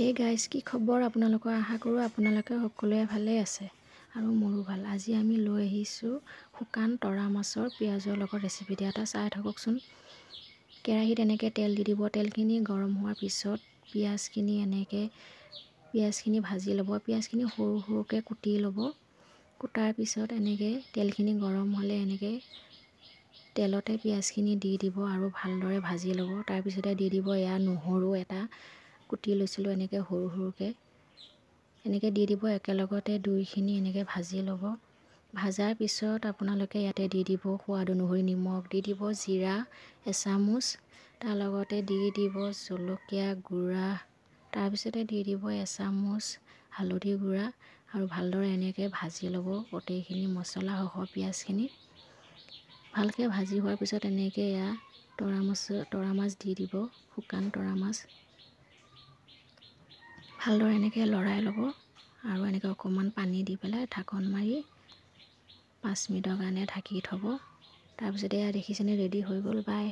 Hey guys, কি খবৰ আপোনালোকৰ? আশা কৰোঁ আপোনালোকে সকলোৱে ভালে আছে আৰু মোৰো ভাল। আজি আমি লৈ আহিছোঁ শুকান তৰা মাছৰ পিঁয়াজৰ লগত ৰেচিপি দিয়া এটা। চাই থাককচোন। কেৰাহীত এনেকৈ তেল দি দিব। তেলখিনি গৰম হোৱাৰ পিছত পিঁয়াজখিনি ভাজি ল'ব। পিঁয়াজখিনি সৰু সৰুকৈ কুটি ল'ব। কুটাৰ পিছত এনেকৈ তেলখিনি গৰম হ'লে এনেকৈ তেলতে পিঁয়াজখিনি দি দিব আৰু ভালদৰে ভাজি ল'ব। তাৰপিছতে দি দিব এয়া নহৰু এটা কুটি লৈছিলোঁ, এনেকৈ সৰু সৰুকৈ এনেকৈ দি দিব। একেলগতে দুইখিনি এনেকৈ ভাজি ল'ব। ভাজাৰ পিছত আপোনালোকে ইয়াতে দি দিব সোৱাদ অনুসৰি নিমখ, দি দিব জিৰা এচামুচ, তাৰ লগতে দি দিব জলকীয়া গুড়া, তাৰপিছতে দি দিব এচামুচ হালধি গুড়া আৰু ভালদৰে এনেকৈ ভাজি ল'ব গোটেইখিনি মছলাসহ পিঁয়াজখিনি। ভালকৈ ভাজি হোৱাৰ পিছত এনেকৈ এয়া তৰা মাছ দি দিব, শুকান তৰা মাছ। ভালদৰে এনেকৈ লৰাই ল'ব আৰু এনেকৈ অকণমান পানী দি পেলাই ঢাকন মাৰি 5 মিনিটৰ কাৰণে ঢাকি থ'ব। তাৰপিছতে এয়া দেখিছেনে, ৰেডি হৈ গ'ল। বাই।